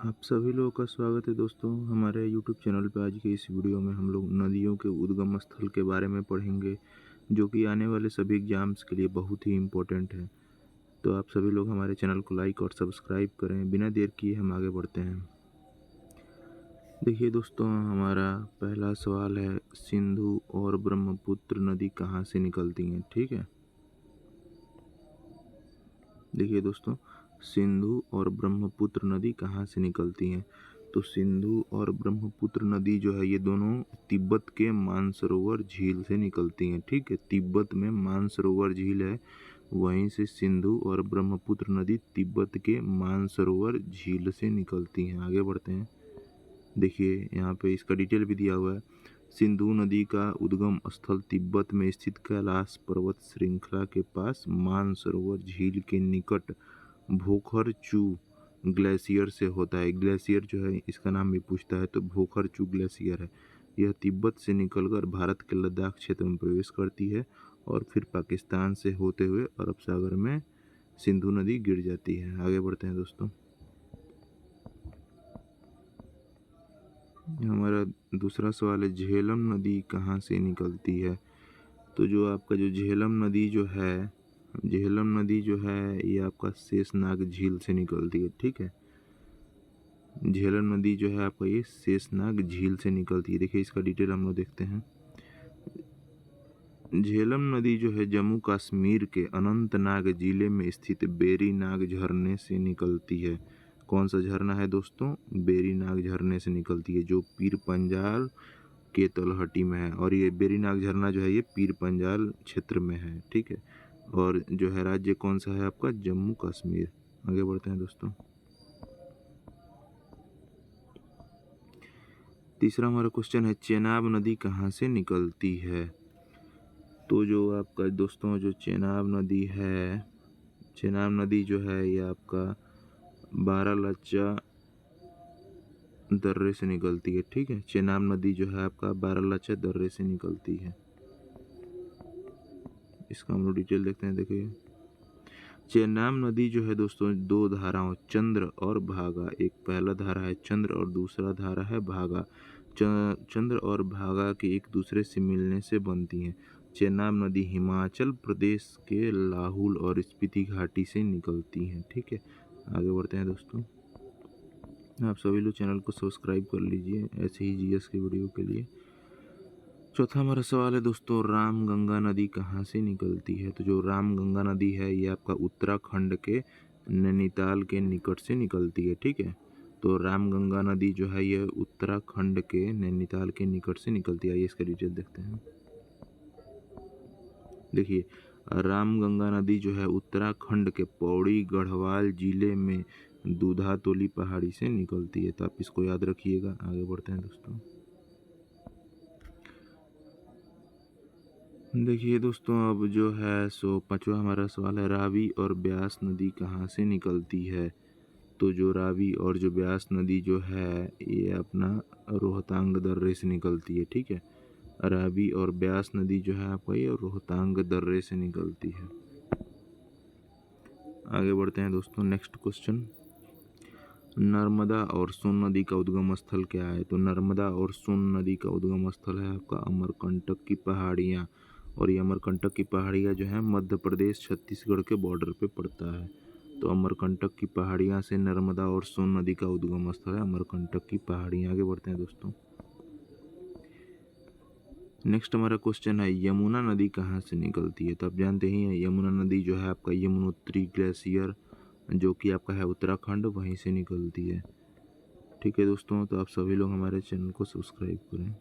आप सभी लोगों का स्वागत है दोस्तों हमारे YouTube चैनल पे। आज के इस वीडियो में हम लोग नदियों के उद्गम स्थल के बारे में पढ़ेंगे, जो कि आने वाले सभी एग्जाम्स के लिए बहुत ही इम्पोर्टेंट है। तो आप सभी लोग हमारे चैनल को लाइक और सब्सक्राइब करें। बिना देर किए हम आगे बढ़ते हैं। देखिए दोस्तों, हमारा पहला सवाल है, सिंधु और ब्रह्मपुत्र नदी कहाँ से निकलती हैं? ठीक है, देखिए दोस्तों, सिंधु और ब्रह्मपुत्र नदी कहाँ से निकलती हैं? तो सिंधु और ब्रह्मपुत्र नदी जो है, ये दोनों तिब्बत के मानसरोवर झील से निकलती हैं। ठीक है, तिब्बत में मानसरोवर झील है, वहीं से सिंधु और ब्रह्मपुत्र नदी तिब्बत के मानसरोवर झील से निकलती हैं। आगे बढ़ते हैं। देखिए यहाँ पे इसका डिटेल भी दिया हुआ है। सिंधु नदी का उद्गम स्थल तिब्बत में स्थित कैलाश पर्वत श्रृंखला के पास मानसरोवर झील के निकट भोखरचू ग्लेशियर से होता है। ग्लेशियर जो है, इसका नाम भी पूछता है तो भोखरचू ग्लेशियर है। यह तिब्बत से निकलकर भारत के लद्दाख क्षेत्र में प्रवेश करती है और फिर पाकिस्तान से होते हुए अरब सागर में सिंधु नदी गिर जाती है। आगे बढ़ते हैं दोस्तों। हमारा दूसरा सवाल है, झेलम नदी कहाँ से निकलती है? तो जो आपका जो झेलम नदी जो है, झेलम नदी जो है ये आपका शेषनाग झील से निकलती है। ठीक है, झेलम नदी जो है आपका ये शेषनाग झील से निकलती है। देखिए इसका डिटेल हम लोग देखते हैं। झेलम नदी जो है जम्मू कश्मीर के अनंतनाग जिले में स्थित बेरीनाग झरने से निकलती है। कौन सा झरना है दोस्तों? बेरीनाग झरने से निकलती है, जो पीर पंजाल के तलहटी में है। और ये बेरीनाग झरना जो है ये पीर पंजाल क्षेत्र में है। ठीक है, और जो है राज्य कौन सा है आपका? जम्मू कश्मीर। आगे बढ़ते हैं दोस्तों। तीसरा हमारा क्वेश्चन है, चेनाब नदी कहाँ से निकलती है? तो जो आपका दोस्तों जो चेनाब नदी है, चेनाब नदी जो है ये आपका बारालाचा दर्रे से निकलती है। ठीक है, चेनाब नदी जो है आपका बारालाचा दर्रे से निकलती है। इसका हम लोग डिटेल देखते हैं। देखिए चेनाब नदी जो है दोस्तों, दो धाराओं चंद्र और भागा, एक पहला धारा है चंद्र और दूसरा धारा है भागा। चंद्र और भागा के एक दूसरे से मिलने से बनती हैं। चेनाब नदी हिमाचल प्रदेश के लाहौल और स्पीति घाटी से निकलती हैं। ठीक है, आगे बढ़ते हैं दोस्तों। आप सभी लोग चैनल को सब्सक्राइब कर लीजिए ऐसे ही जीएस के वीडियो के लिए। चौथा हमारा सवाल है दोस्तों, रामगंगा नदी कहाँ से निकलती है? तो जो रामगंगा नदी है ये आपका उत्तराखंड के नैनीताल के निकट से निकलती है। ठीक है, तो रामगंगा नदी जो है ये उत्तराखंड के नैनीताल के निकट से निकलती है। आइए इसका डिटेल देखते हैं। देखिए रामगंगा नदी जो है उत्तराखंड के पौड़ी गढ़वाल जिले में दूधातोली पहाड़ी से निकलती है, तो आप इसको याद रखिएगा। आगे बढ़ते हैं दोस्तों। देखिए दोस्तों, अब जो है सो पांचवा हमारा सवाल है, रावी और ब्यास नदी कहाँ से निकलती है? तो जो रावी और जो ब्यास नदी जो है ये अपना रोहतांग दर्रे से निकलती है। ठीक है, रावी और ब्यास नदी जो है आपका ये रोहतांग दर्रे से निकलती है। आगे बढ़ते हैं दोस्तों। नेक्स्ट क्वेश्चन, नर्मदा और सोन नदी का उद्गम स्थल क्या है? तो नर्मदा और सोन नदी का उद्गम स्थल है आपका अमरकंटक की पहाड़ियाँ। और ये अमरकंटक की पहाड़ियाँ जो है मध्य प्रदेश छत्तीसगढ़ के बॉर्डर पे पड़ता है। तो अमरकंटक की पहाड़ियाँ से नर्मदा और सोन नदी का उद्गम स्थल है अमरकंटक की पहाड़ियाँ। आगे बढ़ते हैं दोस्तों। नेक्स्ट हमारा क्वेश्चन है, यमुना नदी कहाँ से निकलती है? तो आप जानते ही हैं यमुना नदी जो है आपका यमुनोत्री ग्लेशियर जो कि आपका है उत्तराखंड, वहीं से निकलती है। ठीक है दोस्तों, तो आप सभी लोग हमारे चैनल को सब्सक्राइब करें।